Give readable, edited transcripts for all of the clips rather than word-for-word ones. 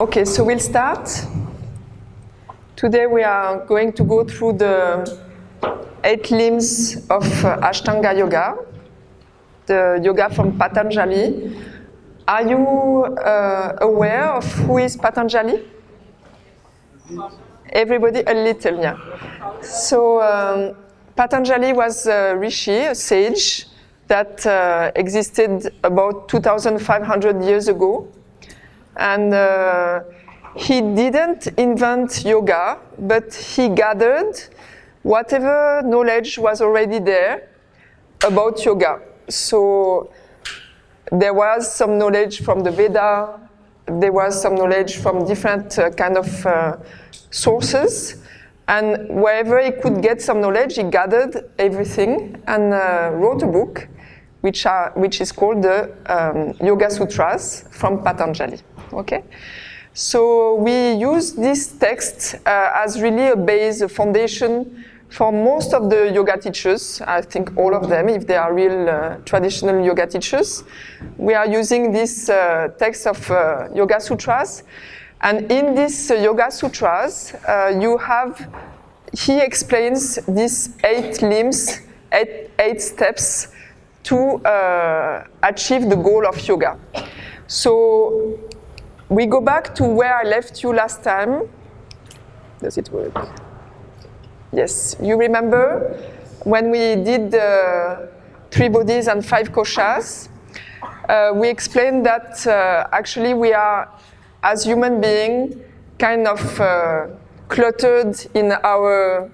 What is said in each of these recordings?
Okay, so we'll start. Today we are going to go through the 8 limbs of Ashtanga Yoga, the yoga from Patanjali. Are you aware of who is Patanjali? Everybody a little, yeah. So Patanjali was a rishi, a sage, that existed about 2,500 years ago. And he didn't invent yoga, but he gathered whatever knowledge was already there about yoga. So there was some knowledge from the Veda, there was some knowledge from different kind of sources, and wherever he could get some knowledge, he gathered everything and wrote a book, which is called the Yoga Sutras from Patanjali. Okay, so we use this text as really a base, a foundation for most of the yoga teachers. I think all of them, if they are real traditional yoga teachers. We are using this text of Yoga Sutras, and in this Yoga Sutras, he explains these 8 limbs, 8 steps to achieve the goal of yoga. So we go back to where I left you last time. Does it work? Yes, you remember when we did the 3 bodies and 5 koshas, we explained that actually we are, as human beings, kind of cluttered in our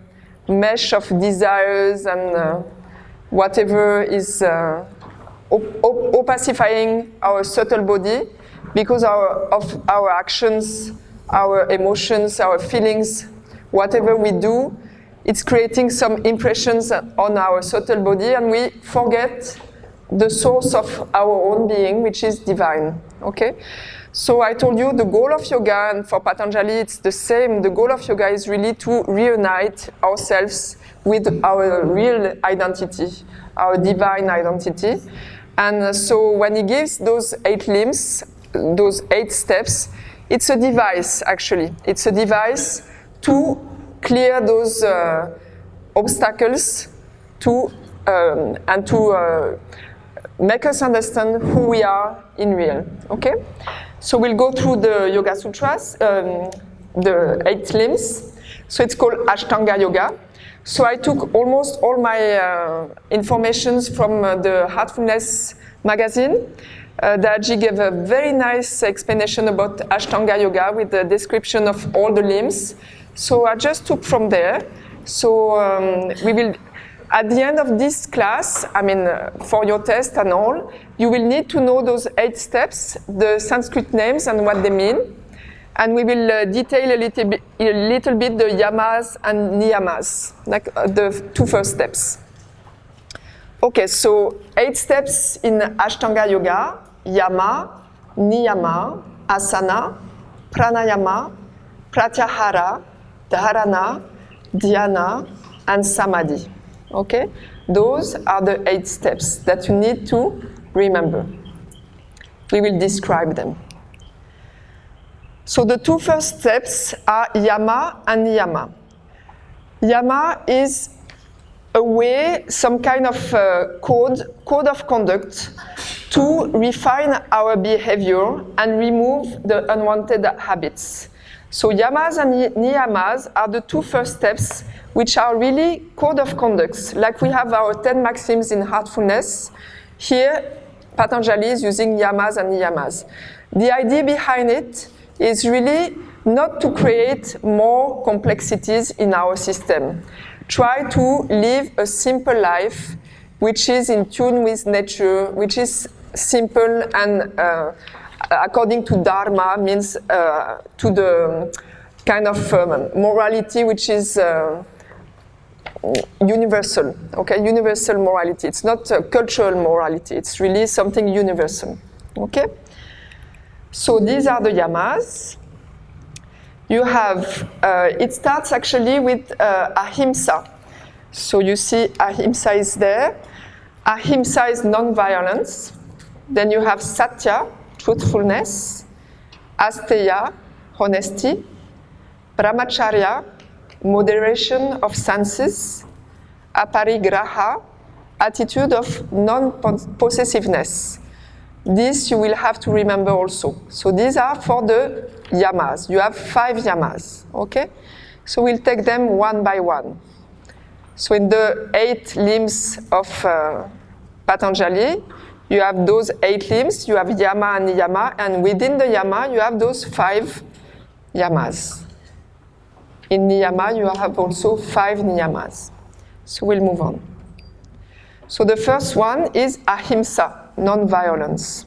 mesh of desires and whatever is opacifying our subtle body, because of our actions, our emotions, our feelings, whatever we do, it's creating some impressions on our subtle body, and we forget the source of our own being, which is divine. Okay? So I told you the goal of yoga, and for Patanjali it's the same. The goal of yoga is really to reunite ourselves with our real identity, our divine identity. And so when he gives those 8 limbs, those 8 steps, it's a device actually. It's a device to clear those obstacles and to make us understand who we are in real. Okay? So we'll go through the Yoga Sutras, the 8 limbs. So it's called Ashtanga Yoga. So I took almost all my informations from the Heartfulness magazine. Daji gave a very nice explanation about Ashtanga Yoga with the description of all the limbs. So I just took from there. So we will, at the end of this class, I mean, for your test and all, you will need to know those 8 steps, the Sanskrit names and what they mean. And we will detail a little bit the yamas and niyamas, like the 2 first steps. Okay, so 8 steps in Ashtanga Yoga: yama, niyama, asana, pranayama, pratyahara, dharana, dhyana, and samadhi. Okay, those are the 8 steps that you need to remember. We will describe them. So the 2 first steps are yama and niyama. Yama is a way, some kind of code of conduct to refine our behavior and remove the unwanted habits. So yamas and niyamas are the 2 first steps, which are really code of conducts. Like we have our 10 maxims in Heartfulness, here Patanjali is using yamas and niyamas. The idea behind it is really not to create more complexities in our system. Try to live a simple life which is in tune with nature, which is simple and according to Dharma, means to the kind of morality which is universal, okay? Universal morality. It's not cultural morality, it's really something universal, okay? So these are the yamas. You have, it starts actually with ahimsa. So you see ahimsa is there. Ahimsa is non-violence. Then you have satya, truthfulness. Asteya, honesty, brahmacharya, moderation of senses, aparigraha, attitude of non-possessiveness. This you will have to remember also. So these are for the yamas. You have 5 yamas, okay? So we'll take them one by one. So in the 8 limbs of Patanjali, you have those 8 limbs, you have yama and niyama, and within the yama, you have those 5 yamas. In niyama, you have also 5 niyamas. So we'll move on. So the first one is ahimsa, non-violence.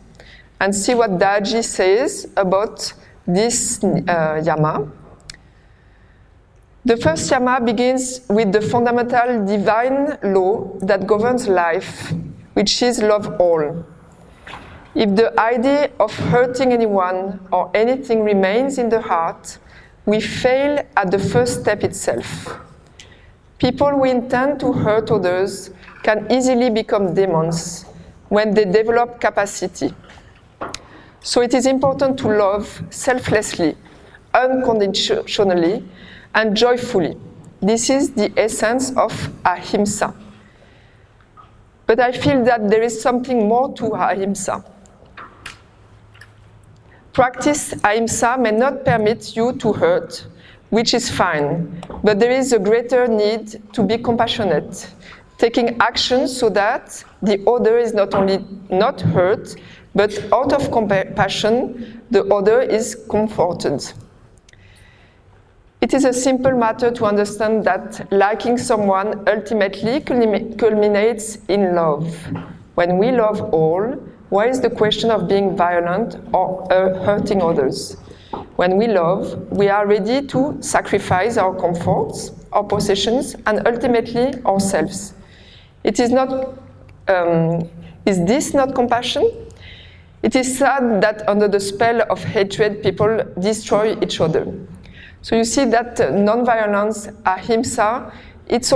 And see what Daji says about this yama. The first yama begins with the fundamental divine law that governs life, which is love all. If the idea of hurting anyone or anything remains in the heart, we fail at the first step itself. People who intend to hurt others can easily become demons when they develop capacity. So it is important to love selflessly, unconditionally, and joyfully. This is the essence of ahimsa. But I feel that there is something more to ahimsa. Practice ahimsa may not permit you to hurt, which is fine, but there is a greater need to be compassionate, taking action so that the other is not only not hurt, but out of compassion, the other is comforted. It is a simple matter to understand that liking someone ultimately culminates in love. When we love all, why is the question of being violent or hurting others? When we love, we are ready to sacrifice our comforts, our possessions, and ultimately ourselves. It is not. Is this not compassion? It is sad that under the spell of hatred, people destroy each other. So you see that non-violence, ahimsa, it's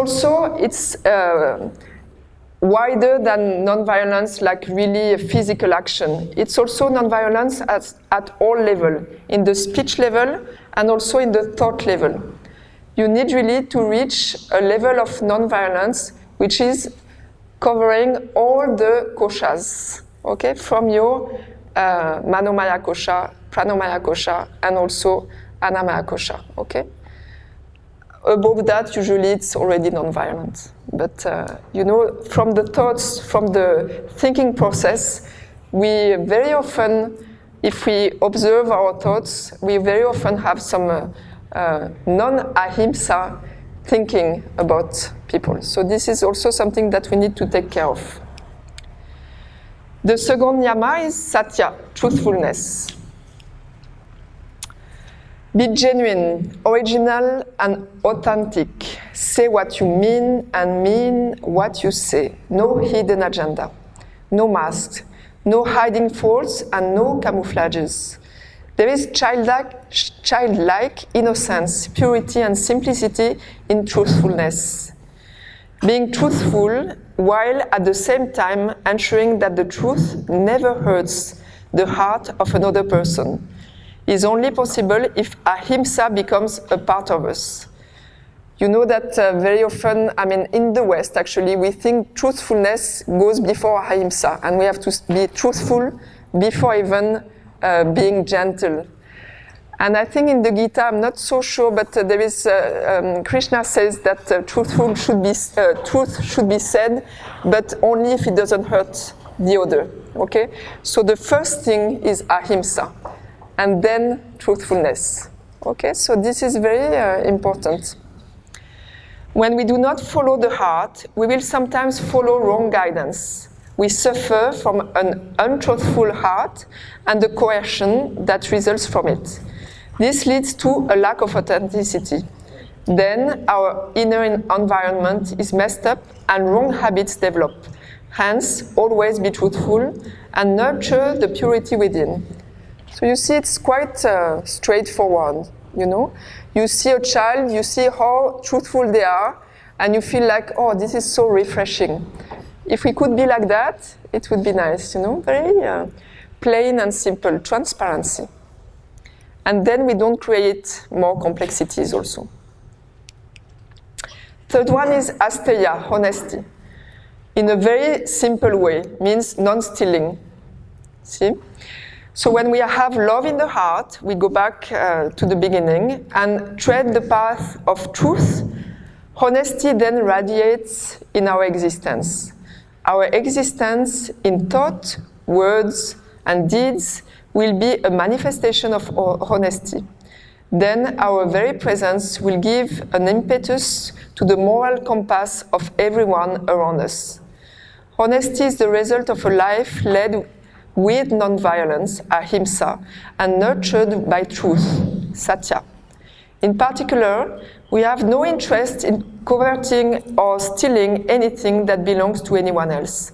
wider than non-violence, like really a physical action. It's also non-violence at all levels, in the speech level and also in the thought level. You need really to reach a level of non-violence which is covering all the koshas, okay, from your manomaya kosha, pranomaya kosha, and also anamaya kosha, okay? Above that, usually it's already non-violent. But, from the thoughts, from the thinking process, we very often, if we observe our thoughts, we very often have some non-ahimsa thinking about people. So this is also something that we need to take care of. The second yama is satya, truthfulness. Be genuine, original, and authentic. Say what you mean and mean what you say. No hidden agenda, no masks, no hiding faults, and no camouflages. There is childlike innocence, purity, and simplicity in truthfulness. Being truthful while at the same time ensuring that the truth never hurts the heart of another person is only possible if ahimsa becomes a part of us. You know that very often, in the West actually, we think truthfulness goes before ahimsa, and we have to be truthful before even being gentle. And I think in the Gita, I'm not so sure, but there is, Krishna says that truth should be said, but only if it doesn't hurt the other, okay? So the first thing is ahimsa, and then truthfulness, okay? So this is very important. When we do not follow the heart, we will sometimes follow wrong guidance. We suffer from an untruthful heart and the coercion that results from it. This leads to a lack of authenticity. Then our inner environment is messed up and wrong habits develop. Hence, always be truthful and nurture the purity within. So you see, it's quite straightforward, you know. You see a child, you see how truthful they are, and you feel like, oh, this is so refreshing. If we could be like that, it would be nice, you know, very plain and simple, transparency. And then we don't create more complexities also. Third one is asteya, honesty. In a very simple way, means non-stealing. See? So when we have love in the heart, we go back to the beginning and tread the path of truth. Honesty then radiates in our existence. Our existence in thought, words, and deeds will be a manifestation of honesty. Then our very presence will give an impetus to the moral compass of everyone around us. Honesty is the result of a life led with non-violence, ahimsa, and nurtured by truth, satya. In particular, we have no interest in coveting or stealing anything that belongs to anyone else.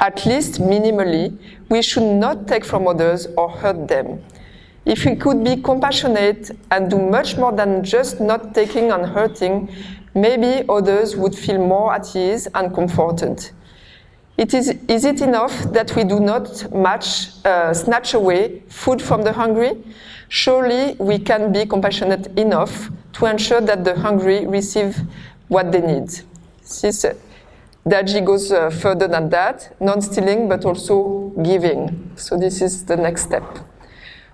At least minimally, we should not take from others or hurt them. If we could be compassionate and do much more than just not taking and hurting, maybe others would feel more at ease and comforted. Is it enough that we do not snatch away food from the hungry? Surely we can be compassionate enough to ensure that the hungry receive what they need. Daji goes further than that, non-stealing but also giving. So this is the next step.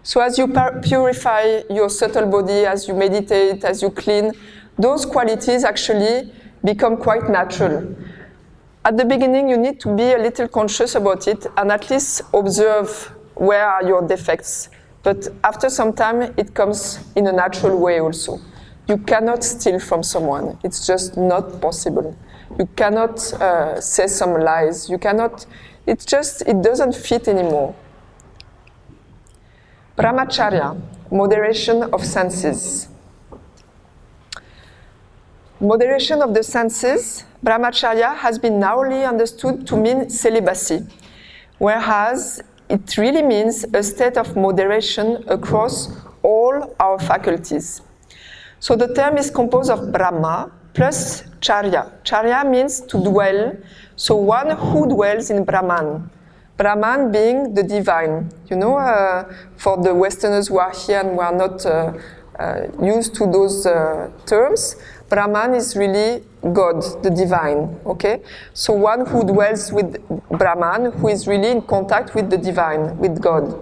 So as you purify your subtle body, as you meditate, as you clean, those qualities actually become quite natural. At the beginning, you need to be a little conscious about it and at least observe where are your defects. But after some time, it comes in a natural way also. You cannot steal from someone. It's just not possible. You cannot say some lies. You cannot, it doesn't fit anymore. Brahmacharya, moderation of senses. Moderation of the senses, Brahmacharya has been narrowly understood to mean celibacy, whereas it really means a state of moderation across all our faculties. So the term is composed of Brahma plus Charya. Charya means to dwell, so one who dwells in Brahman. Brahman being the divine. You know, for the Westerners who are here and who are not used to those terms, Brahman is really God, the divine, okay? So one who dwells with Brahman, who is really in contact with the divine, with God.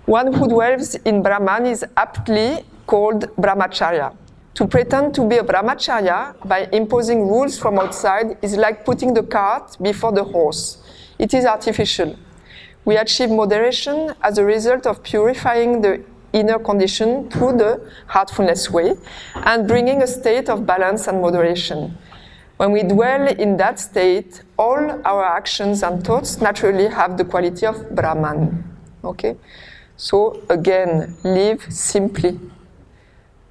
One who dwells in Brahman is aptly called Brahmacharya. To pretend to be a Brahmacharya by imposing rules from outside is like putting the cart before the horse. It is artificial. We achieve moderation as a result of purifying the inner condition through the heartfulness way and bringing a state of balance and moderation. When we dwell in that state, all our actions and thoughts naturally have the quality of Brahman. Okay? So again, live simply.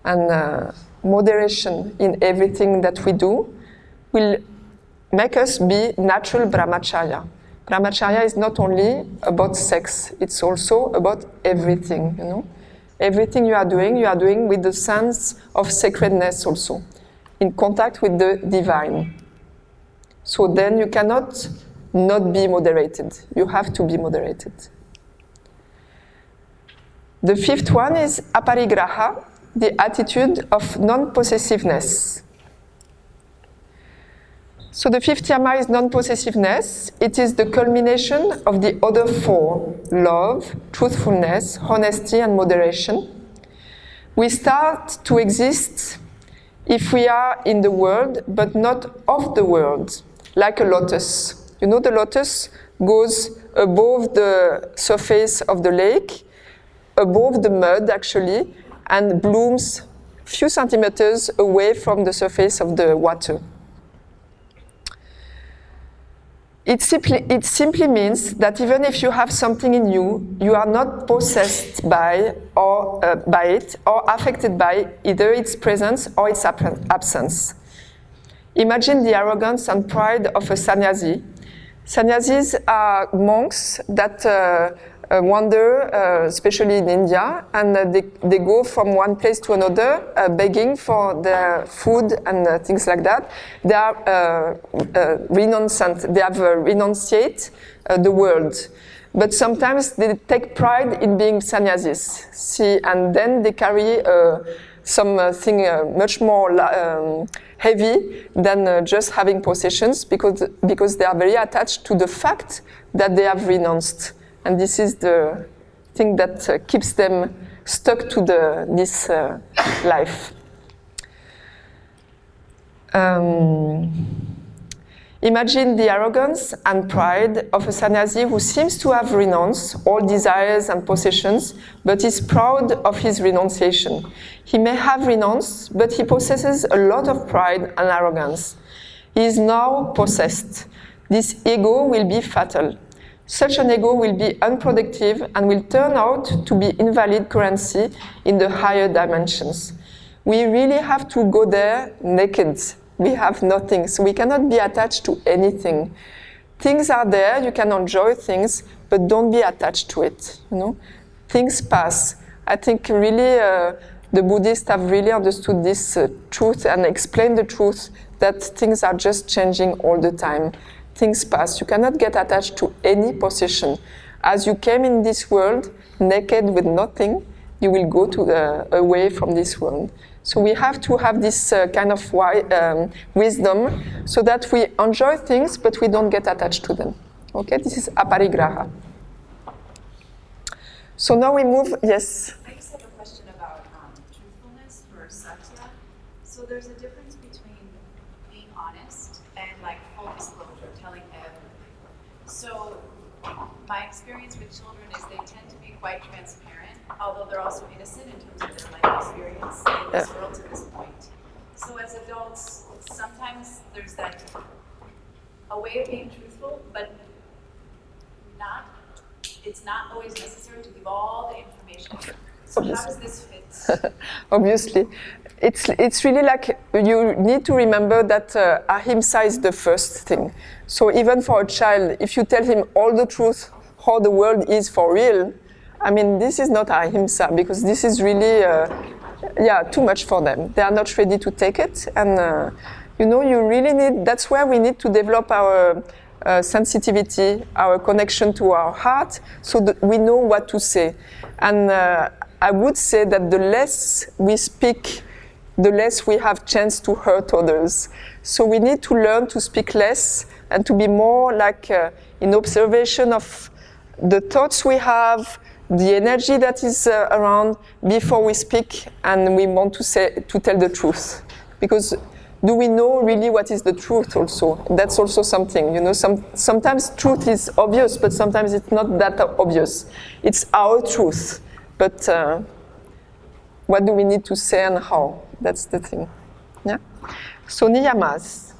And moderation in everything that we do will make us be natural Brahmacharya. Brahmacharya is not only about sex, it's also about everything, you know. Everything you are doing with the sense of sacredness also, in contact with the divine. So then you cannot not be moderated. You have to be moderated. The fifth one is aparigraha, the attitude of non-possessiveness. So the fifth yama is non-possessiveness. It is the culmination of the other four: love, truthfulness, honesty, and moderation. We start to exist if we are in the world, but not of the world, like a lotus. You know, the lotus goes above the surface of the lake, above the mud actually, and blooms a few centimeters away from the surface of the water. It simply means that even if you have something in you, you are not possessed by it or affected by either its presence or its absence. Imagine the arrogance and pride of a sannyasi. Sannyasis are monks that wander, especially in India, and they go from one place to another, begging for their food and things like that. They are renunciant. They have renunciate the world. but sometimes they take pride in being sannyasis. See, and then they carry something much more heavy than just having possessions, because they are very attached to the fact that they have renounced. And this is the thing that keeps them stuck to this life. Imagine the arrogance and pride of a sannyasi who seems to have renounced all desires and possessions, but is proud of his renunciation. He may have renounced, but he possesses a lot of pride and arrogance. He is now possessed. This ego will be fatal. Such an ego will be unproductive and will turn out to be invalid currency in the higher dimensions. We really have to go there naked. We have nothing, so we cannot be attached to anything. Things are there, you can enjoy things, but don't be attached to it. You know, things pass. I think really the Buddhists have really understood this truth and explained the truth that things are just changing all the time. Things pass. You cannot get attached to any possession. As you came in this world naked with nothing, you will go away from this world. So we have to have this kind of wisdom so that we enjoy things, but we don't get attached to them. Okay, this is aparigraha. So now we move, yes? I just have a question about truthfulness for satya. So there's a difference between being honest and like full disclosure, telling everything. So my experience with children is they tend to be quite transparent, although they're also innocent in terms of their life experience in this world to this point. So as adults, sometimes there's a way of being truthful, but it's not always necessary to give all the information. So how does this fit? Obviously. It's really like you need to remember that ahimsa is the first thing. So even for a child, if you tell him all the truth, how the world is for real, I mean, this is not ahimsa, because this is really, too much for them. They are not ready to take it. And, you really need, that's where we need to develop our sensitivity, our connection to our heart, so that we know what to say. And I would say that the less we speak, the less we have chance to hurt others. So we need to learn to speak less and to be more like in observation of the thoughts we have, the energy that is around before we speak, and we want to tell the truth. Because do we know really what is the truth also? That's also something, sometimes truth is obvious, but sometimes it's not that obvious. It's our truth, but what do we need to say and how? That's the thing. Yeah. So niyamas.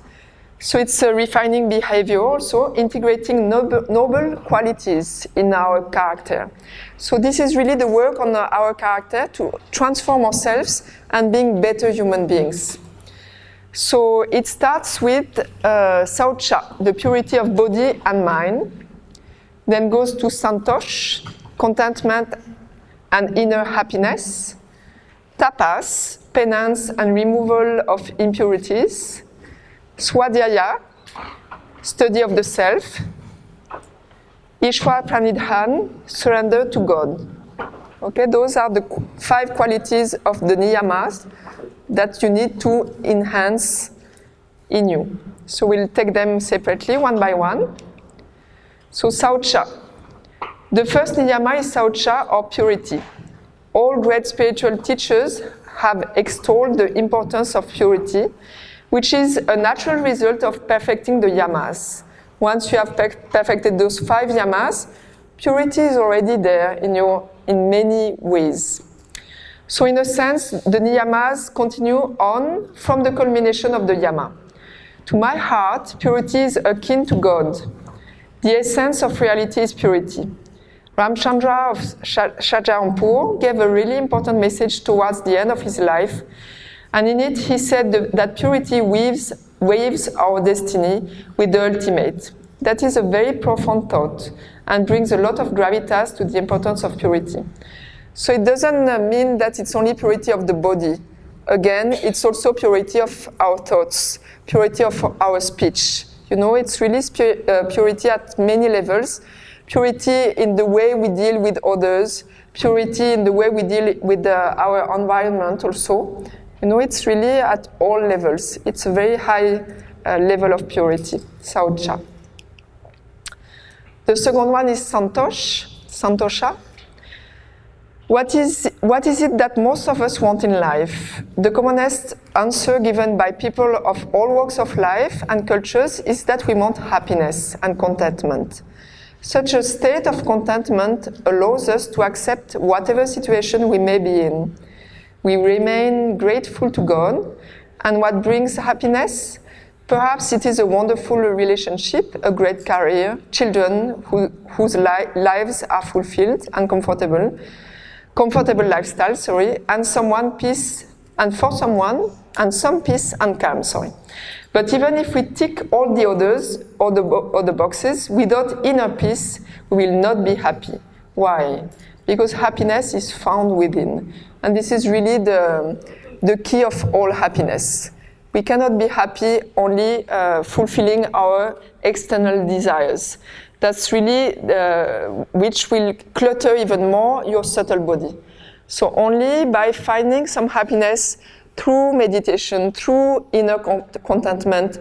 So it's refining behavior also, integrating noble qualities in our character. So this is really the work on our character to transform ourselves and being better human beings. So it starts with saucha, the purity of body and mind, then goes to santosh, contentment and inner happiness, tapas, penance and removal of impurities, swadhyaya, study of the self, ishvara pranidhan, surrender to God. Okay, those are the 5 qualities of the niyamas that you need to enhance in you. So we'll take them separately, one by one. So saucha. The first niyama is saucha, or purity. All great spiritual teachers have extolled the importance of purity, which is a natural result of perfecting the yamas. Once you have perfected those 5 yamas, purity is already there in many ways. So in a sense, the niyamas continue on from the culmination of the yama. To my heart, purity is akin to God. The essence of reality is purity. Ramchandra of Shahjahanpur gave a really important message towards the end of his life, and in it he said that purity waves our destiny with the ultimate. That is a very profound thought and brings a lot of gravitas to the importance of purity. So it doesn't mean that it's only purity of the body. Again, it's also purity of our thoughts, purity of our speech. It's really purity at many levels. purity in the way we deal with others, purity in the way we deal with our environment also. You know, it's really at all levels. It's a very high level of purity, Saucha. The second one is Santosha. What is it that most of us want in life? The commonest answer given by people of all walks of life and cultures is that we want happiness and contentment. Such a state of contentment allows us to accept whatever situation we may be in. We remain grateful to God. And what brings happiness? Perhaps it is a wonderful relationship, a great career, children whose lives are fulfilled and comfortable lifestyle, and some peace and calm, But even if we tick all the other boxes, without inner peace, we will not be happy. Why? Because happiness is found within. And this is really the key of all happiness. We cannot be happy only fulfilling our external desires. That's really which will clutter even more your subtle body. So only by finding some happiness through meditation, through inner contentment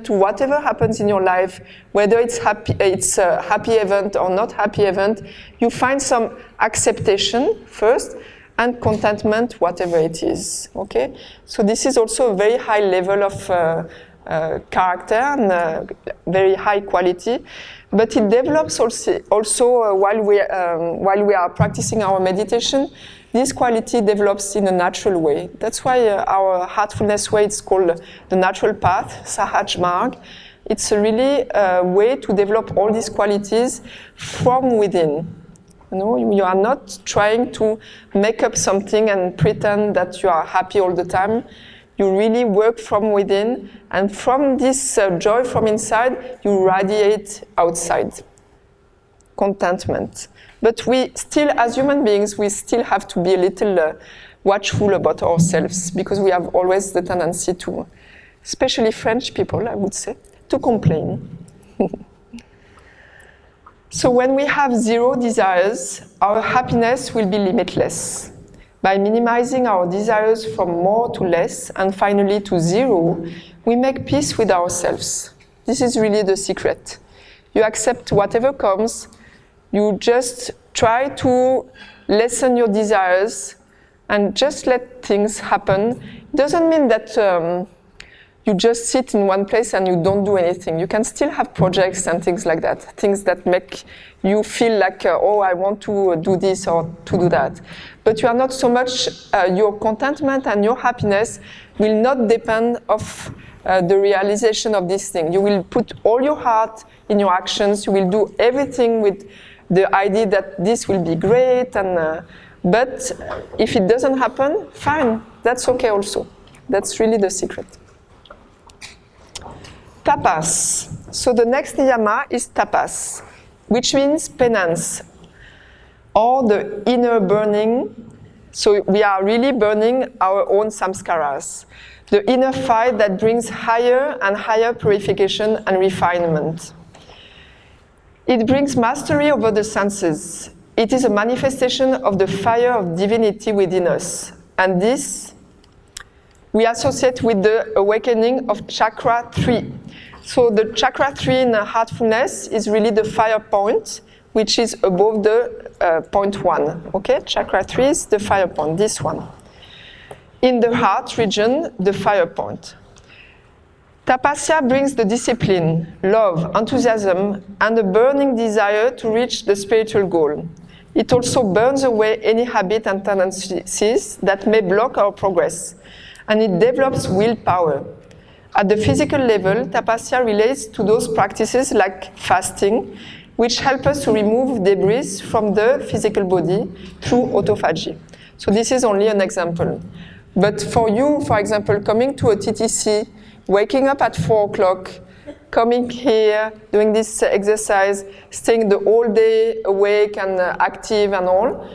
to whatever happens in your life, whether it's a happy event or not happy event, you find some acceptation first and contentment, whatever it is. Okay, so this is also a very high level of character and very high quality. But it develops also while we are practicing our meditation. This quality develops in a natural way. That's why our Heartfulness way is called the natural path, Sahaj Marg. It's a really way to develop all these qualities from within. You know, you are not trying to make up something and pretend that you are happy all the time. You really work from within, and from this joy from inside, you radiate outside. Contentment. But we still, as human beings, we still have to be a little watchful about ourselves, because we have always the tendency to, especially French people, I would say, to complain. So when we have zero desires, our happiness will be limitless. By minimizing our desires from more to less and finally to zero, we make peace with ourselves. This is really the secret. You accept whatever comes, you just try to lessen your desires and just let things happen. It doesn't mean that you just sit in one place and you don't do anything. You can still have projects and things like that, things that make you feel like, oh, I want to do this or to do that. But you are not so much, your contentment and your happiness will not depend of the realization of this thing. You will put all your heart in your actions. You will do everything with the idea that this will be great. But if it doesn't happen, fine, that's okay also. That's really the secret. Tapas. So the next niyama is tapas, which means penance, or the inner burning. So we are really burning our own samskaras, the inner fire that brings higher and higher purification and refinement. It brings mastery over the senses. It is a manifestation of the fire of divinity within us. And this we associate with the awakening of chakra 3. So the chakra 3 in heartfulness is really the fire point, which is above the point 1. Okay, chakra 3 is the fire point, this one. In the heart region, the fire point. Tapasya brings the discipline, love, enthusiasm, and a burning desire to reach the spiritual goal. It also burns away any habit and tendencies that may block our progress, and it develops willpower. At the physical level, tapasya relates to those practices like fasting, which help us to remove debris from the physical body through autophagy. So this is only an example. But for you, for example, coming to a TTC, waking up at 4 o'clock, coming here, doing this exercise, staying the whole day awake and active and all,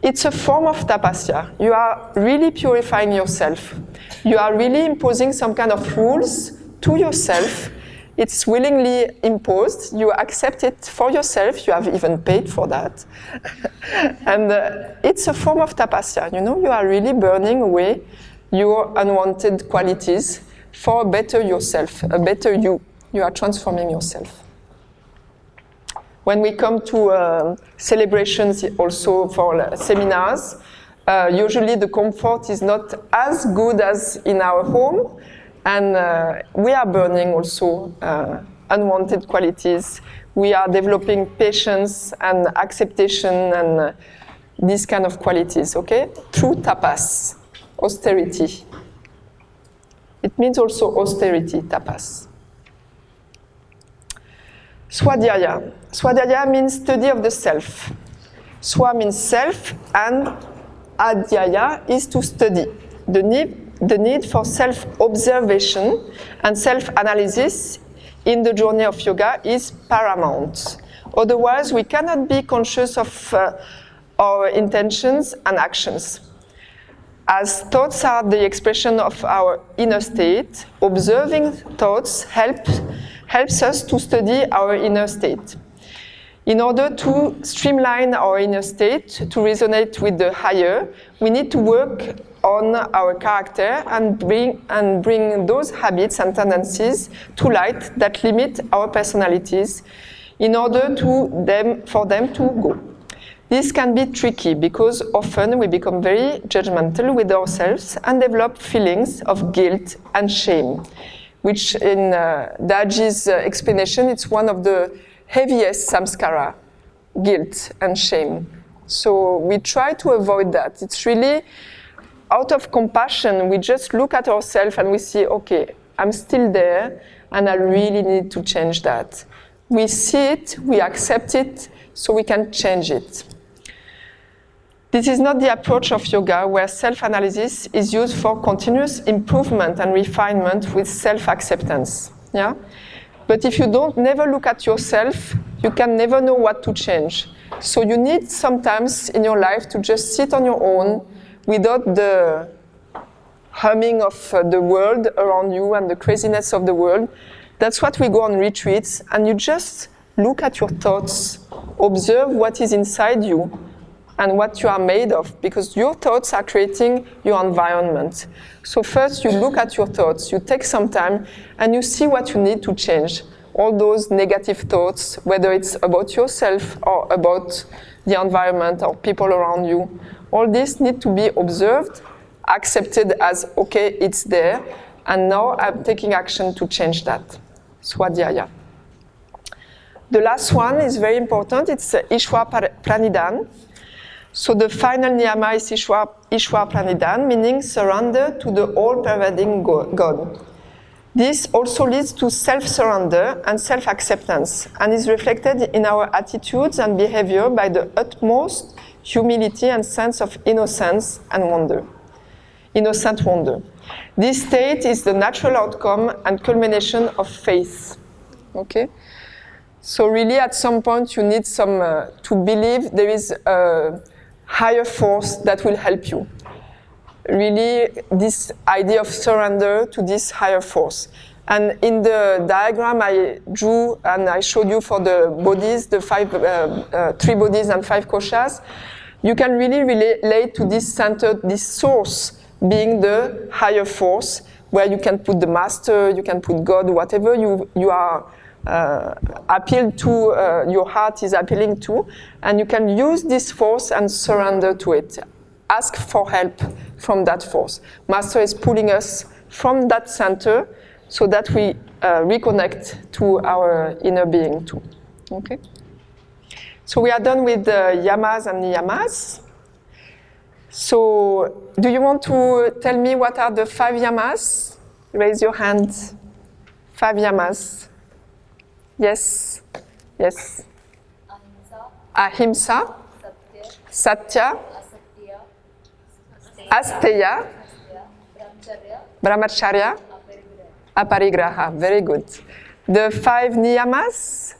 it's a form of tapasya. You are really purifying yourself. You are really imposing some kind of rules to yourself It's willingly imposed. You accept it for yourself. You have even paid for that. And it's a form of tapasya. You know, you are really burning away your unwanted qualities for a better yourself, a better you. You are transforming yourself. When we come to celebrations also for seminars, usually the comfort is not as good as in our home. And we are burning also unwanted qualities. We are developing patience and acceptation and these kind of qualities, okay? Through tapas, austerity. It means also austerity, tapas. Swadhyaya. Swadhyaya means study of the self. Swa means self, and adhyaya is to study. The need for self-observation and self-analysis in the journey of yoga is paramount. Otherwise, we cannot be conscious of our intentions and actions. As thoughts are the expression of our inner state, observing thoughts helps us to study our inner state. In order to streamline our inner state, to resonate with the higher, we need to work on our character and bring those habits and tendencies to light that limit our personalities in order for them to go. This can be tricky because often we become very judgmental with ourselves and develop feelings of guilt and shame, which in Daji's explanation, it's one of the heaviest samskara, guilt and shame. So we try to avoid that. It's really out of compassion, we just look at ourselves and we see, okay, I'm still there and I really need to change that. We see it, we accept it, so we can change it. This is not the approach of yoga where self-analysis is used for continuous improvement and refinement with self-acceptance. Yeah? But if you never look at yourself, you can never know what to change. So you need sometimes in your life to just sit on your own without the humming of the world around you and the craziness of the world. That's what we go on retreats, and you just look at your thoughts, observe what is inside you and what you are made of, because your thoughts are creating your environment. So first you look at your thoughts, you take some time and you see what you need to change. All those negative thoughts, whether it's about yourself or about the environment or people around you, all this need to be observed, accepted as, okay, it's there, and now I'm taking action to change that. Swadhyaya. The last one is very important, it's Ishwar Pranidhan. So the final niyama is Ishwar Pranidhan, meaning surrender to the all-pervading God. This also leads to self-surrender and self-acceptance, and is reflected in our attitudes and behavior by the utmost humility and sense of innocence and wonder. Innocent wonder. This state is the natural outcome and culmination of faith. Okay? So really at some point you need to believe there is a higher force that will help you. Really this idea of surrender to this higher force. And in the diagram I drew and I showed you for the bodies, the 3 bodies and 5 koshas, you can really relate to this center, this source being the higher force, where you can put the master, you can put God, whatever you are appealed to, your heart is appealing to, and you can use this force and surrender to it. Ask for help from that force. Master is pulling us from that center so that we reconnect to our inner being too. Okay? So we are done with the yamas and niyamas. So do you want to tell me what are the 5 yamas? Raise your hand. 5 yamas. Yes. Yes. Ahimsa. Satya. Asteya. Brahmacharya. Aparigraha. Very good. The 5 niyamas.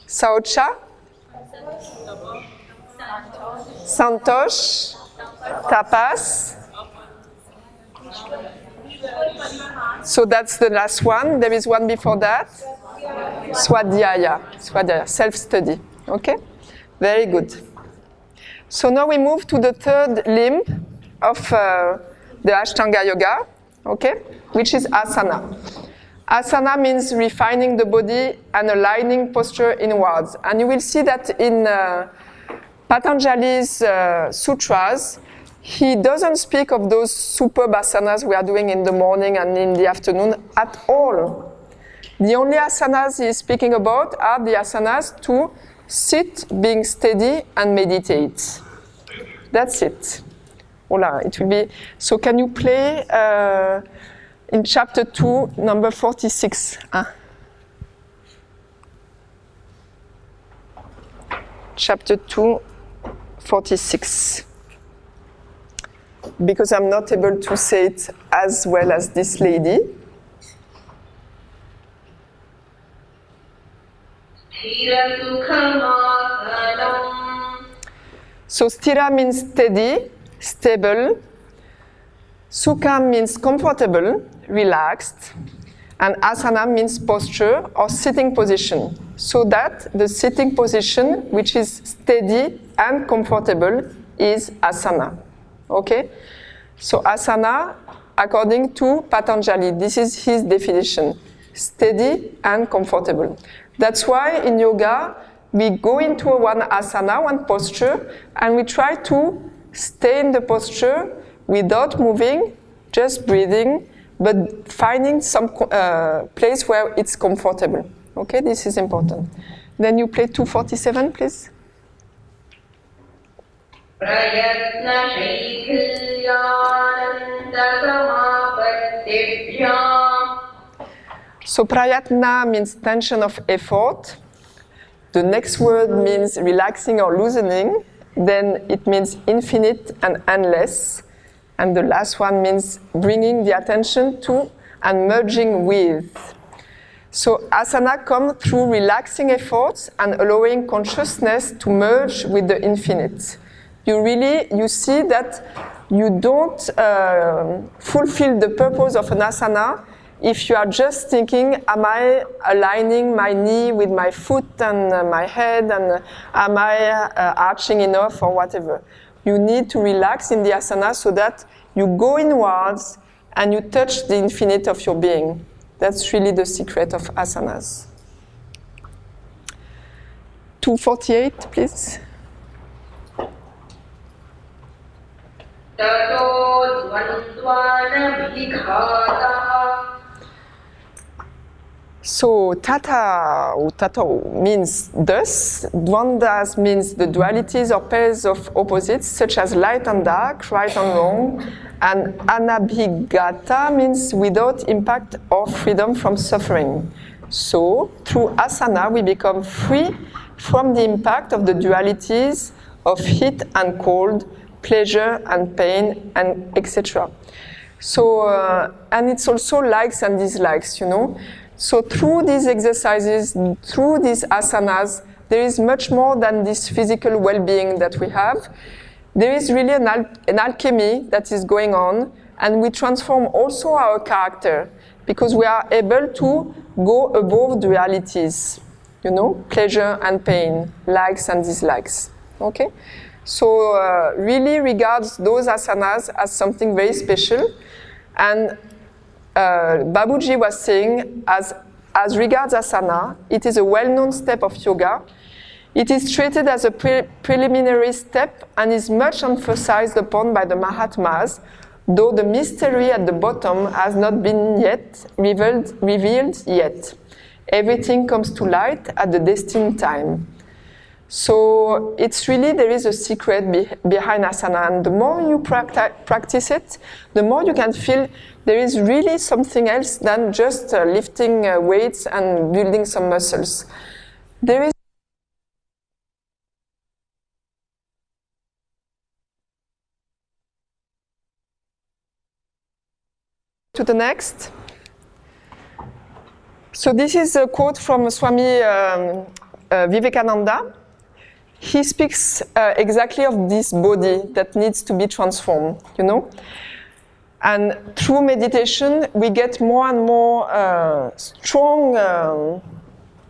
Saucha. Santosh. Tapas. So that's the last one. There is one before that. Swadhyaya, self-study. Okay? Very good. So now we move to the third limb of the Ashtanga Yoga, okay? Which is asana. Asana means refining the body and aligning posture inwards. And you will see that in Patanjali's sutras, he doesn't speak of those superb asanas we are doing in the morning and in the afternoon at all. The only asanas he is speaking about are the asanas to sit, being steady, and meditate. That's it. Hola, it will be. So can you play in chapter 2, number 46? Chapter 2, 46. Because I'm not able to say it as well as this lady. So sthira means steady, stable. Sukha means comfortable, relaxed. And asana means posture or sitting position. So that the sitting position, which is steady and comfortable, is asana. Okay? So asana, according to Patanjali, this is his definition. Steady and comfortable. That's why in yoga, we go into one asana, one posture, and we try to stay in the posture without moving, just breathing, but finding some place where it's comfortable. Okay, this is important. Then you play 247, please. So prayatna means tension of effort. The next word means relaxing or loosening. Then it means infinite and endless. And the last one means bringing the attention to and merging with. So asana comes through relaxing efforts and allowing consciousness to merge with the infinite. You see that you don't fulfill the purpose of an asana if you are just thinking, am I aligning my knee with my foot and my head, and am I arching enough or whatever. You need to relax in the asana so that you go inwards and you touch the infinite of your being. That's really the secret of asanas. 248, please. So tata or tato means thus, dvandas means the dualities or pairs of opposites such as light and dark, right and wrong, and anabhigata means without impact or freedom from suffering. So through asana we become free from the impact of the dualities of heat and cold, pleasure and pain, and etc. So and it's also likes and dislikes, you know. So through these exercises, through these asanas, there is much more than this physical well-being that we have. There is really an alchemy that is going on, and we transform also our character because we are able to go above dualities, you know, pleasure and pain, likes and dislikes. Okay? So really regards those asanas as something very special. And Babuji was saying, as regards asana, it is a well-known step of yoga. It is treated as a preliminary step and is much emphasized upon by the Mahatmas, though the mystery at the bottom has not been yet revealed yet. Everything comes to light at the destined time. So it's really, there is a secret behind asana, and the more you practice it, the more you can feel there is really something else than just lifting weights and building some muscles. There is to the next. So this is a quote from Swami Vivekananda. He speaks exactly of this body that needs to be transformed, you know. And through meditation, we get more and more strong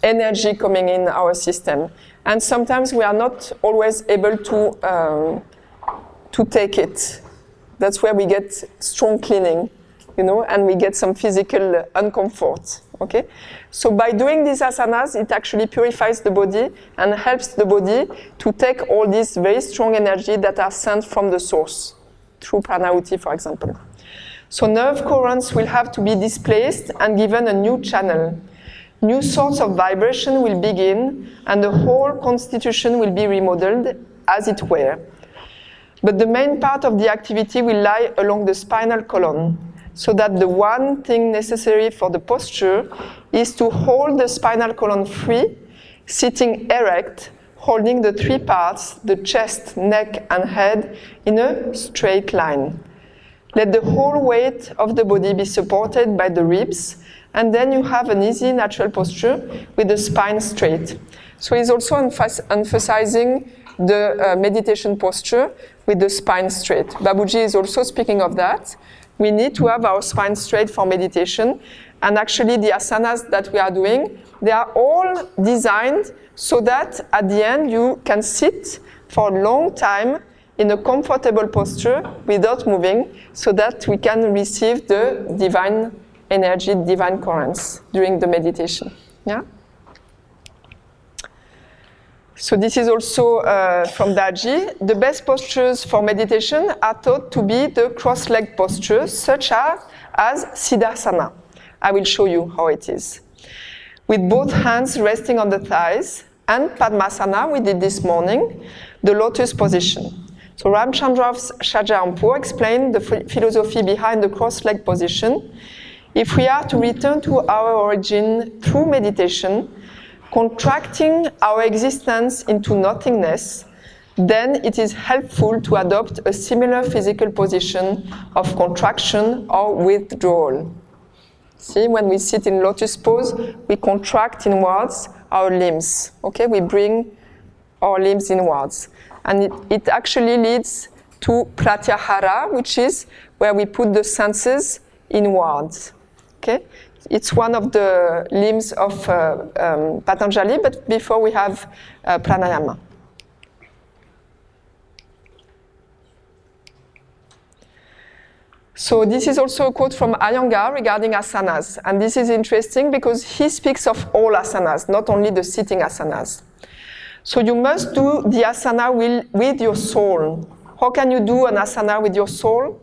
energy coming in our system. And sometimes we are not always able to take it. That's where we get strong cleaning, and we get some physical uncomfort, okay? So by doing these asanas, it actually purifies the body and helps the body to take all these very strong energy that are sent from the source, through pranahuti, for example. So nerve currents will have to be displaced and given a new channel. New sorts of vibration will begin, and the whole constitution will be remodeled as it were. But the main part of the activity will lie along the spinal column, so that the one thing necessary for the posture is to hold the spinal column free, sitting erect, holding the three parts, the chest, neck, and head, in a straight line. Let the whole weight of the body be supported by the ribs, and then you have an easy, natural posture with the spine straight. So he's also emphasizing the meditation posture with the spine straight. Babuji is also speaking of that. We need to have our spine straight for meditation. And actually the asanas that we are doing, they are all designed so that at the end you can sit for a long time in a comfortable posture without moving, so that we can receive the divine energy, divine currents during the meditation. Yeah? So this is also from Daji. The best postures for meditation are thought to be the cross-leg postures, such as Siddhasana. I will show you how it is. With both hands resting on the thighs, and Padmasana, we did this morning, the lotus position. So Ramchandra Shajahampo explained the philosophy behind the cross-leg position. If we are to return to our origin through meditation, contracting our existence into nothingness, then it is helpful to adopt a similar physical position of contraction or withdrawal. See, when we sit in lotus pose, we contract inwards our limbs. Okay, we bring our limbs inwards. And it actually leads to pratyahara, which is where we put the senses inwards. Okay? It's one of the limbs of Patanjali, but before we have pranayama. So this is also a quote from Iyengar regarding asanas. And this is interesting because he speaks of all asanas, not only the sitting asanas. So you must do the asana with your soul. How can you do an asana with your soul?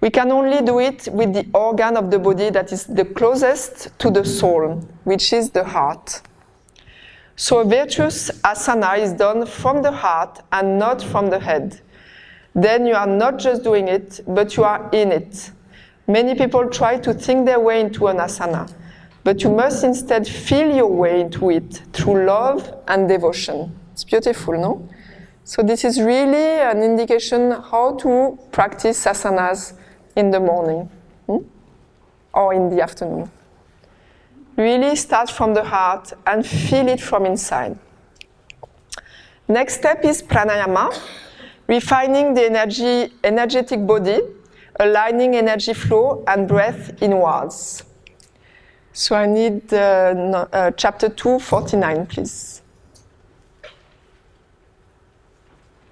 We can only do it with the organ of the body that is the closest to the soul, which is the heart. So a virtuous asana is done from the heart and not from the head. Then you are not just doing it, but you are in it. Many people try to think their way into an asana, but you must instead feel your way into it through love and devotion. It's beautiful, no? So this is really an indication how to practice asanas in the morning or in the afternoon. Really start from the heart and feel it from inside. Next step is pranayama, refining the energetic body, aligning energy flow and breath inwards. So I need chapter 249, please.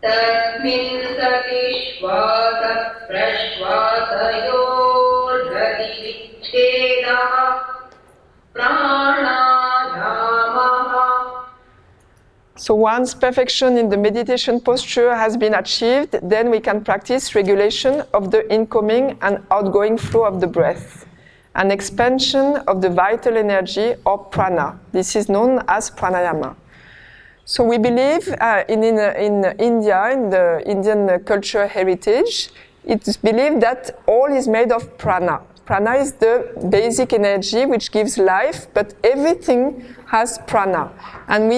Tasmin satishvata prashvatayor gati vicheda pranayamaha. So once perfection in the meditation posture has been achieved, then we can practice regulation of the incoming and outgoing flow of the breath, an expansion of the vital energy or prana. This is known as pranayama. So we believe in India, in the Indian culture heritage, it's believed that all is made of prana. Prana is the basic energy which gives life, but everything has prana. And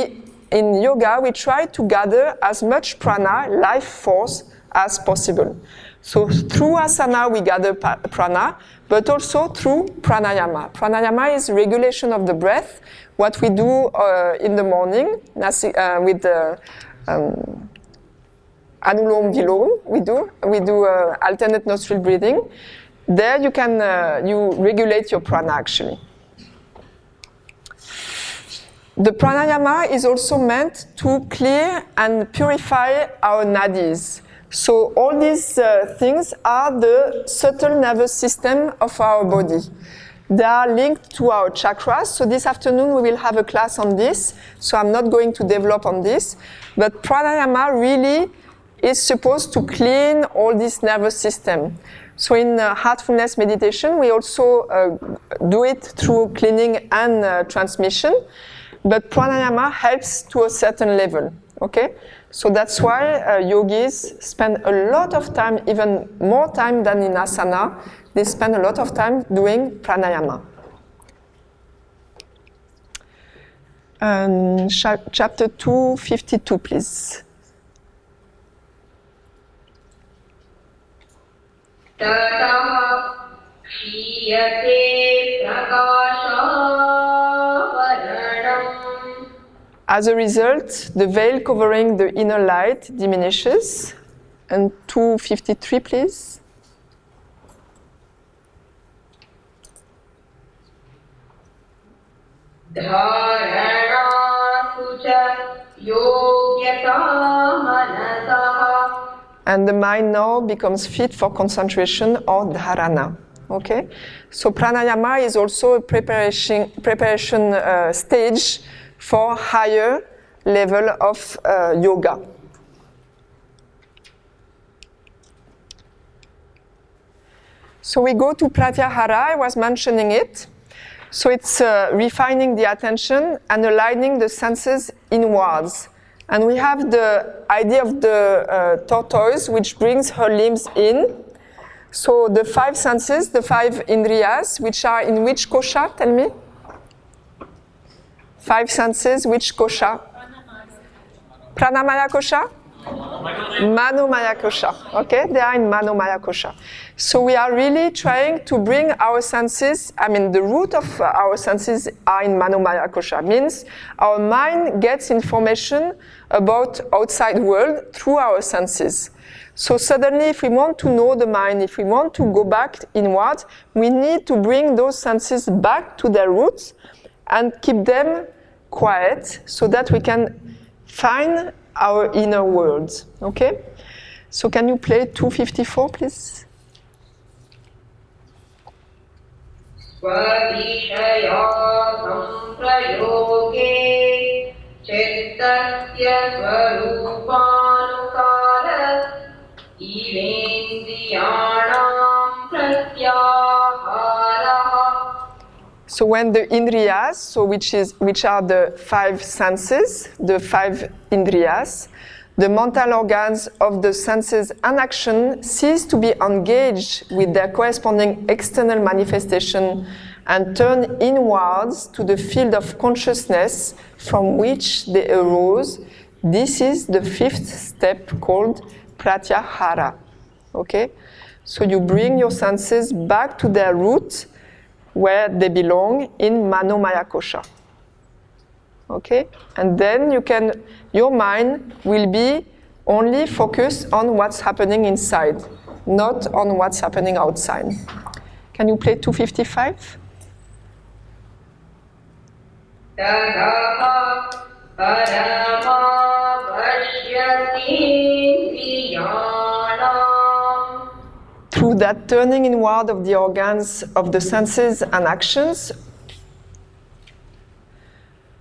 in yoga, we try to gather as much prana, life force, as possible. So through asana, we gather prana, but also through pranayama. Pranayama is regulation of the breath, what we do in the morning with Anulom Vilom, we do alternate nostril breathing. there you can you regulate your prana actually. The pranayama is also meant to clear and purify our nadis. So all these things are the subtle nervous system of our body. They are linked to our chakras. So this afternoon we will have a class on this. So I'm not going to develop on this. But pranayama really is supposed to clean all this nervous system. So in heartfulness meditation, we also do it through cleaning and transmission. But pranayama helps to a certain level, okay? So that's why yogis spend a lot of time, even more time than in asana, they spend a lot of time doing pranayama. Chapter 252, please. Tataha kshiyate prakashavaranam. As a result, the veil covering the inner light diminishes. And 253, please. Dharana sucha yogyata manasaha. And the mind now becomes fit for concentration or dharana. Okay? So pranayama is also a preparation stage for higher level of yoga. So we go to pratyahara, I was mentioning it. So it's refining the attention and aligning the senses inwards. And we have the idea of the tortoise, which brings her limbs in. So the 5 senses, the 5 indriyas, which are in which kosha? Tell me. 5 senses, which kosha? Pranamaya kosha? Manomaya kosha. Okay, they are in Manomaya kosha. So we are really trying to bring our senses, the root of our senses are in Manomaya kosha. Means our mind gets information about outside world through our senses. So suddenly, if we want to know the mind, if we want to go back inward, we need to bring those senses back to their roots and keep them quiet so that we can find our inner world. Okay? So can you play 254, please? Swadishaya samprayoge chettasya swarupanukala ilendriyanam pratyaharaha. So when the indriyas, which are the 5 senses, the 5 indriyas, the mental organs of the senses and action cease to be engaged with their corresponding external manifestation and turn inwards to the field of consciousness from which they arose. This is the 5th step called pratyahara. Okay? So you bring your senses back to their root where they belong in Manomaya kosha. Okay? And then your mind will be only focused on what's happening inside, not on what's happening outside. Can you play 255? Tadaha parama vashyatindriyanam. Through that turning inward of the organs of the senses and actions,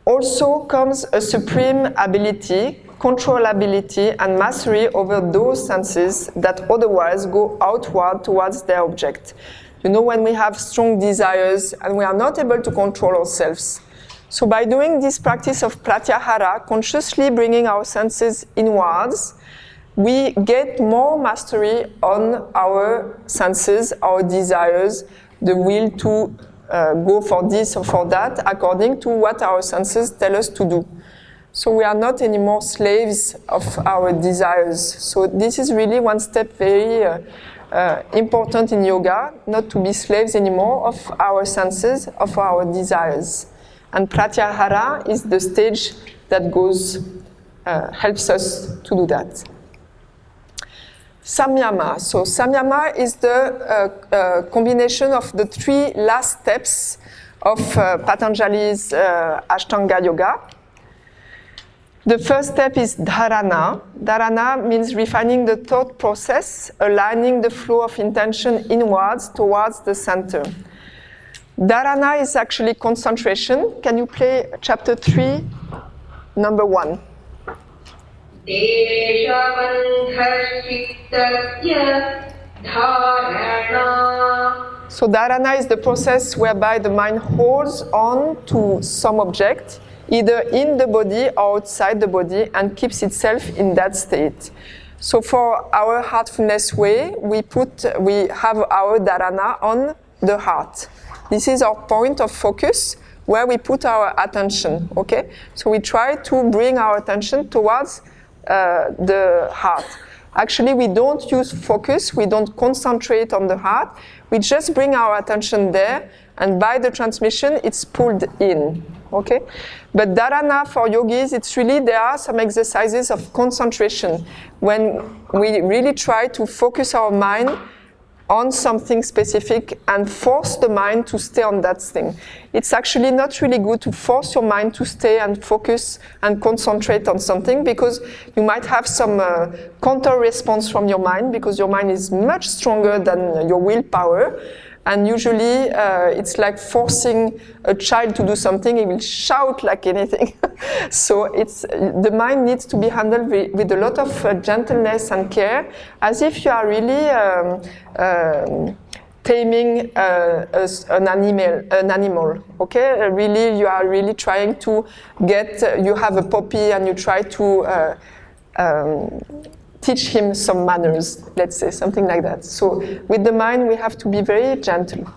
also comes a supreme ability, controllability, and mastery over those senses that otherwise go outward towards their object. You know, when we have strong desires and we are not able to control ourselves. So by doing this practice of pratyahara, consciously bringing our senses inwards, we get more mastery on our senses, our desires, the will to go for this or for that, according to what our senses tell us to do. So we are not anymore slaves of our desires. So this is really one step very important in yoga, not to be slaves anymore of our senses, of our desires. And pratyahara is the stage that helps us to do that. Samyama. So Samyama is the combination of the 3 last steps of Patanjali's Ashtanga Yoga. The first step is dharana. Dharana means refining the thought process, aligning the flow of intention inwards towards the center. Dharana is actually concentration. Can you play chapter 3, number 1? So dharana is the process whereby the mind holds on to some object, either in the body or outside the body, and keeps itself in that state. So for our heartfulness way, we have our dharana on the heart. This is our point of focus where we put our attention, okay? So we try to bring our attention towards the heart. Actually, we don't use focus, we don't concentrate on the heart, we just bring our attention there, and by the transmission, it's pulled in, okay? But dharana for yogis, it's really, there are some exercises of concentration when we really try to focus our mind on something specific and force the mind to stay on that thing. It's actually not really good to force your mind to stay and focus and concentrate on something, because you might have some counter response from your mind, because your mind is much stronger than your willpower. And usually it's like forcing a child to do something, he will shout like anything. So the mind needs to be handled with a lot of gentleness and care, as if you are really taming an animal, okay? Really, you are really trying to you have a puppy and you try to teach him some manners, let's say, something like that. So with the mind, we have to be very gentle.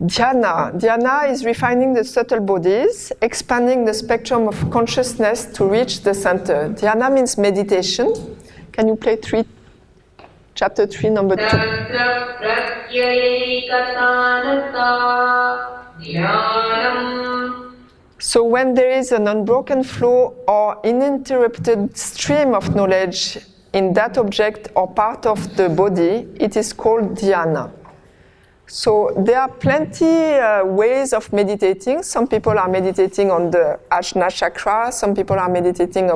Dhyana. Dhyana is refining the subtle bodies, expanding the spectrum of consciousness to reach the center. Dhyana means meditation. Can you play chapter 3, number 2? So when there is an unbroken flow or uninterrupted stream of knowledge in that object or part of the body, it is called dhyana. So there are plenty ways of meditating. Some people are meditating on the Ajna chakra, some people are meditating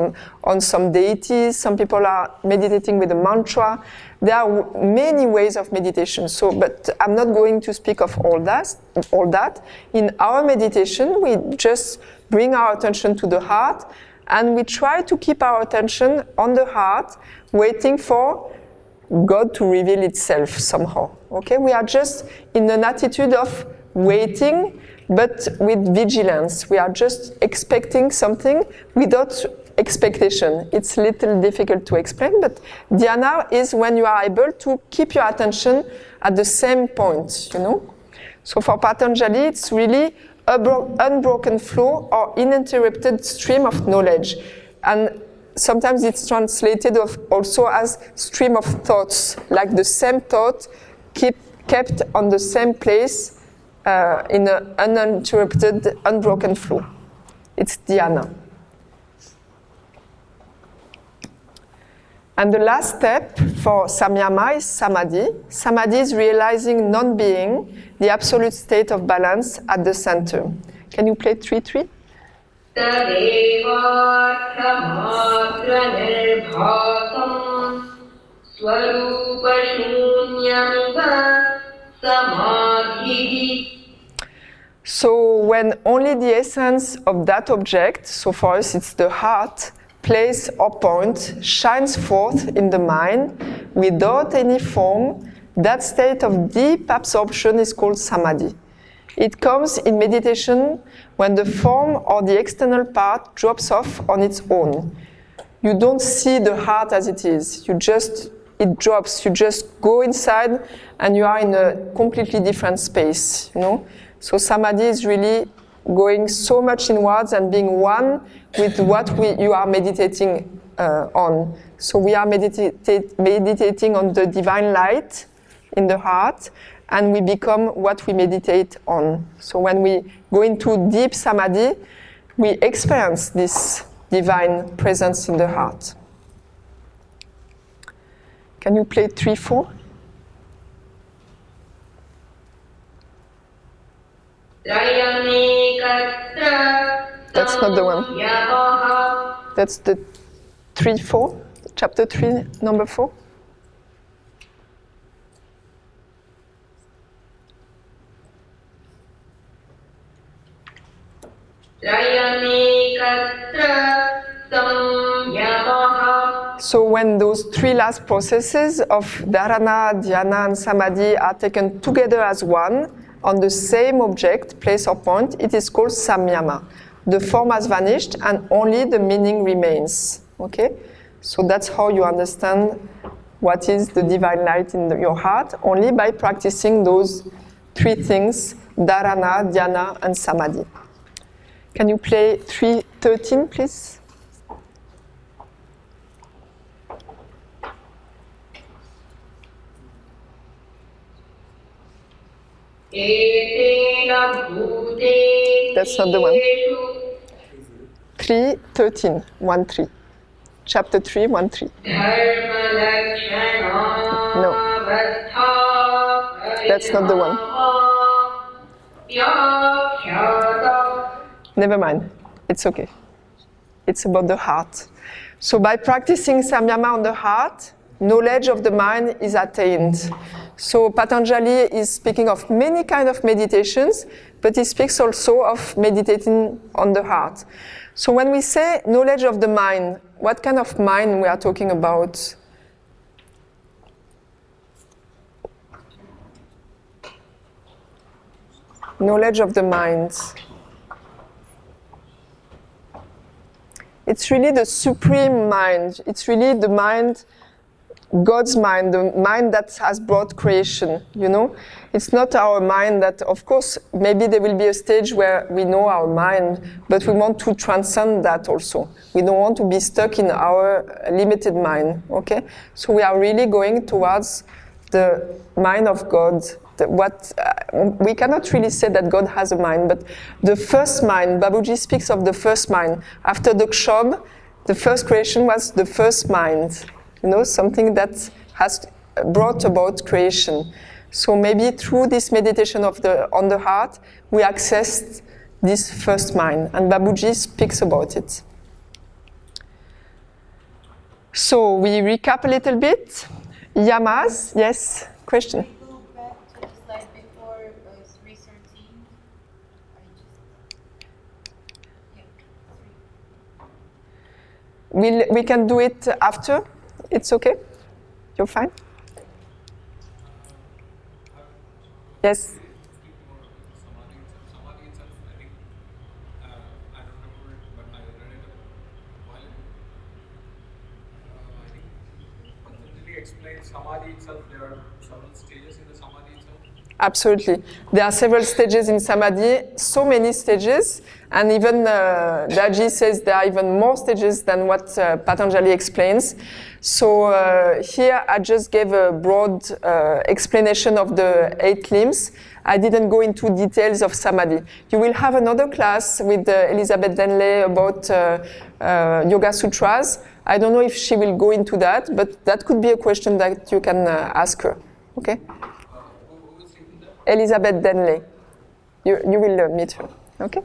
on some deities, some people are meditating with a mantra. There are many ways of meditation. But I'm not going to speak of all that. In our meditation, we just bring our attention to the heart, and we try to keep our attention on the heart, waiting for God to reveal itself somehow. Okay, we are just in an attitude of waiting, but with vigilance. We are just expecting something without expectation. It's a little difficult to explain, but dhyana is when you are able to keep your attention at the same point, you know. So for Patanjali, it's really unbroken flow or uninterrupted stream of knowledge. And sometimes it's translated also as stream of thoughts, like the same thought kept on the same place in an uninterrupted, unbroken flow. It's dhyana. And the last step for samyama is samadhi. Samadhi is realizing non-being, the absolute state of balance at the center. Can you play 3-3? So when only the essence of that object, so for us it's the heart, place or point, shines forth in the mind without any form, that state of deep absorption is called samadhi. It comes in meditation when the form or the external part drops off on its own. You don't see the heart as it is. It drops. You just go inside and you are in a completely different space, you know. So samadhi is really going so much inwards and being one with what you are meditating on. So we are meditating on the divine light in the heart, and we become what we meditate on. So when we go into deep samadhi, we experience this divine presence in the heart. Can you play 3-4? That's not the one. That's the 3-4, chapter 3, number 4. So when those three last processes of dharana, dhyana, and samadhi are taken together as one on the same object, place or point, it is called samyama. The form has vanished and only the meaning remains. Okay? So that's how you understand what is the divine light in your heart, only by practicing those three things, dharana, dhyana, and samadhi. Can you play 3:13, please? That's not the one. 3:13, 1-3. Chapter 3, 1-3. No. That's not the one. Never mind. It's okay. It's about the heart. So by practicing samyama on the heart, knowledge of the mind is attained. So Patanjali is speaking of many kinds of meditations, but he speaks also of meditating on the heart. So when we say knowledge of the mind, what kind of mind we are talking about? Knowledge of the mind. It's really the supreme mind. It's really the mind, God's mind, the mind that has brought creation, you know? It's not our mind that, of course, maybe there will be a stage where we know our mind, but we want to transcend that also. We don't want to be stuck in our limited mind, okay? So we are really going towards the mind of God. We cannot really say that God has a mind, but the first mind, Babuji speaks of the first mind. After the Kshobh, the first creation was the first mind. You know, something that has brought about creation. So maybe through this meditation on the heart, we access this first mind, and Babuji speaks about it. So we recap a little bit. Yamas, yes, question? Can we go back to the slide before 3:13? We can do it after. It's okay? You're fine? Yes? Samadhi itself, I think, I don't remember it, but I read it a while ago. I think Patanjali explains Samadhi itself, there are several stages in the Samadhi itself. Absolutely. There are several stages in Samadhi, so many stages, and even Daji says there are even more stages than what Patanjali explains. So here I just gave a broad explanation of the 8 limbs. I didn't go into details of Samadhi. You will have another class with Elizabeth Denley about Yoga Sutras. I don't know if she will go into that, but that could be a question that you can ask her. Okay? Who is taking that? Elizabeth Denley. You will meet her. Okay?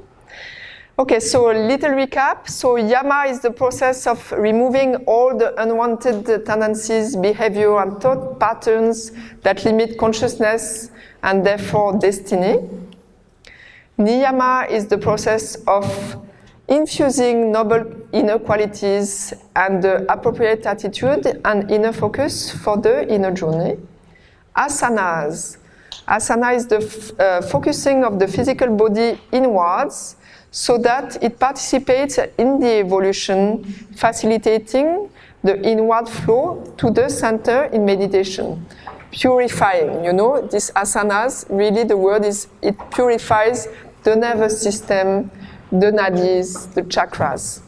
Okay, so a little recap. So yama is the process of removing all the unwanted tendencies, behavior, and thought patterns that limit consciousness and therefore destiny. Niyama is the process of infusing noble inner qualities and the appropriate attitude and inner focus for the inner journey. Asanas. Asana is the focusing of the physical body inwards so that it participates in the evolution, facilitating the inward flow to the center in meditation. Purifying, you know, these asanas, really the word is, it purifies the nervous system, the nadis, the chakras.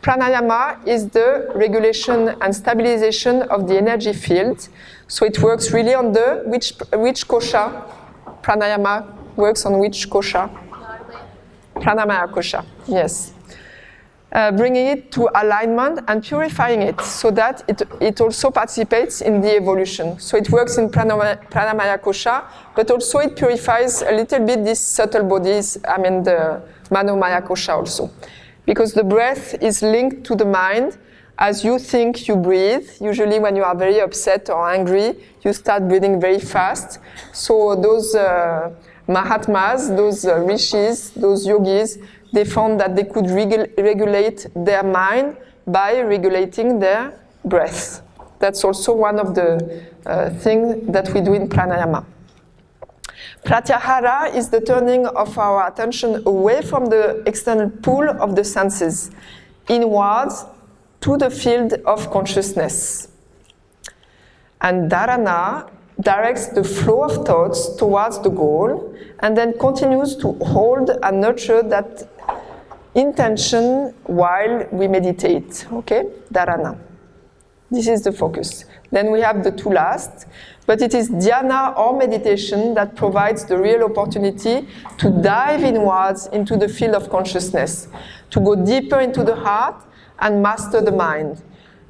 Pranayama is the regulation and stabilization of the energy field. So it works really on the, which kosha? Pranayama works on which kosha? Pranamaya kosha, yes. bringing it to alignment and purifying it so that it also participates in the evolution. So it works in Pranamaya Kosha, but also it purifies a little bit these subtle bodies, the Manomaya Kosha also. Because the breath is linked to the mind. As you think, you breathe. Usually when you are very upset or angry, you start breathing very fast. So those Mahatmas, those rishis, those yogis, they found that they could regulate their mind by regulating their breath. That's also one of the things that we do in pranayama. Pratyahara is the turning of our attention away from the external pull of the senses, inwards to the field of consciousness. And dharana directs the flow of thoughts towards the goal and then continues to hold and nurture that intention while we meditate. Okay? Dharana. This is the focus. Then we have the two last, but it is dhyana or meditation that provides the real opportunity to dive inwards into the field of consciousness, to go deeper into the heart and master the mind.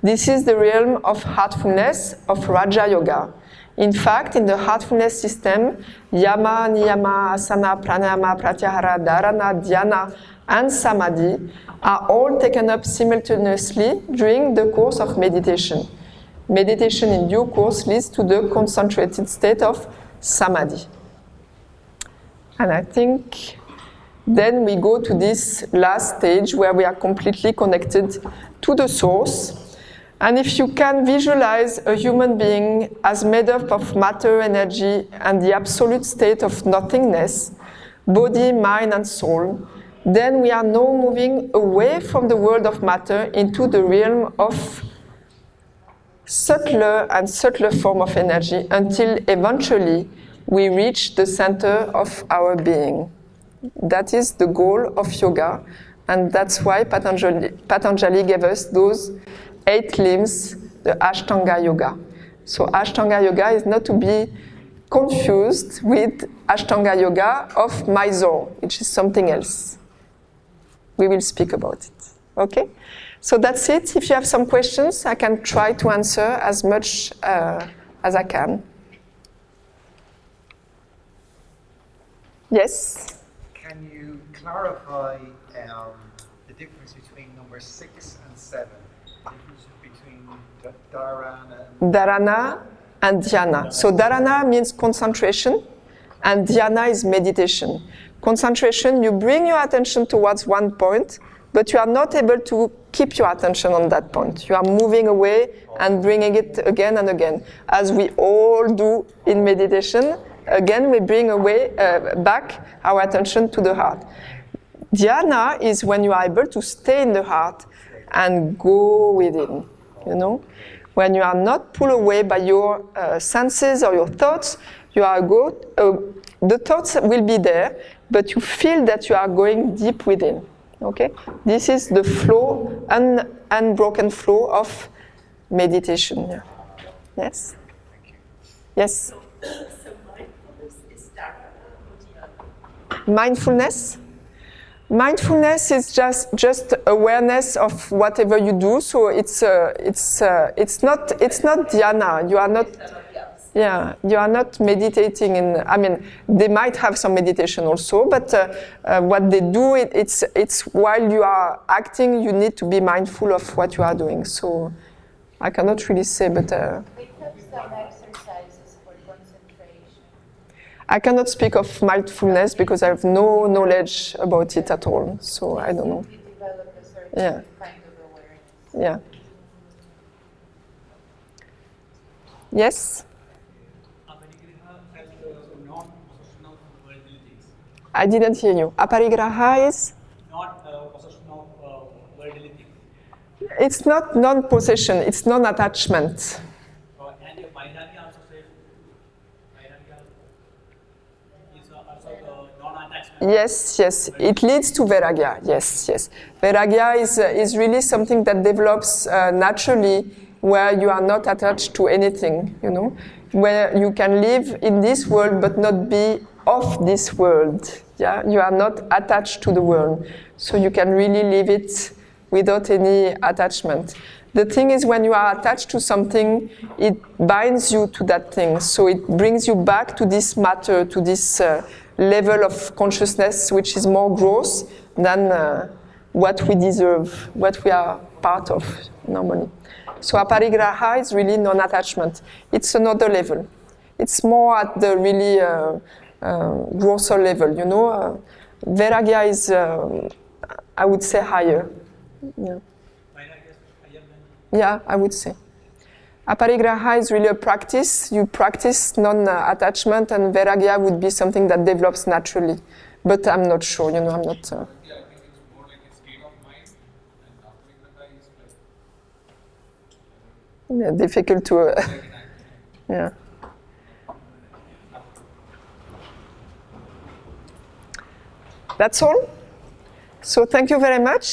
This is the realm of heartfulness, of Raja Yoga. In fact, in the heartfulness system, yama, niyama, asana, pranayama, pratyahara, dharana, dhyana, and samadhi are all taken up simultaneously during the course of meditation. Meditation in due course leads to the concentrated state of samadhi. And I think then we go to this last stage where we are completely connected to the source. And if you can visualize a human being as made up of matter, energy, and the absolute state of nothingness, body, mind, and soul, then we are now moving away from the world of matter into the realm of subtler and subtler form of energy until eventually we reach the center of our being. That is the goal of yoga, and that's why Patanjali gave us those 8 limbs, the Ashtanga Yoga. So Ashtanga Yoga is not to be confused with Ashtanga Yoga of Mysore, which is something else. We will speak about it. Okay? So that's it. If you have some questions, I can try to answer as much as I can. Yes? Can you clarify the difference between number 6 and 7? The difference between Dharana and dhyana. So dharana means concentration, and dhyana is meditation. Concentration, you bring your attention towards one point, but you are not able to keep your attention on that point. You are moving away and bringing it again and again. As we all do in meditation, again we bring back our attention to the heart. Dhyana is when you are able to stay in the heart and go within, When you are not pulled away by your senses or your thoughts, the thoughts will be there, but you feel that you are going deep within. Okay? This is the flow, unbroken flow of meditation. Yeah. Yes? Yes? So mindfulness is dharana. Mindfulness? Mindfulness is just awareness of whatever you do. So it's not dhyana. You are not. Yeah, you are not meditating they might have some meditation also, but what they do, it's while you are acting, you need to be mindful of what you are doing. So I cannot really say, but We have some exercises for concentration. I cannot speak of mindfulness because I have no knowledge about it at all. So I don't know. We develop a certain Yeah. kind of awareness. Yeah. Yes? I didn't hear you. Aparigraha is? Not possession of worldly things. It's not non-possession, it's non-attachment. And the Vairagya also says, Vairagya is also the non-attachment. Yes. It leads to Vairagya. Yes. Vairagya is really something that develops naturally where you are not attached to anything, where you can live in this world but not be of this world. Yeah, you are not attached to the world, so you can really live it without any attachment. The thing is, when you are attached to something, it binds you to that thing. So it brings you back to this matter, to this level of consciousness, which is more gross than what we deserve, what we are part of normally. So aparigraha is really non-attachment. It's another level. It's more at the really grosser level, you know. Vairagya is, I would say, higher. Yeah. Yeah, I would say. Aparigraha is really a practice. You practice non-attachment, and Vairagya would be something that develops naturally. But I'm not sure, you know, I'm not... Yeah, I think it's more like a state of mind, and aparigraha is like... Yeah, difficult to... yeah. That's all. So thank you very much.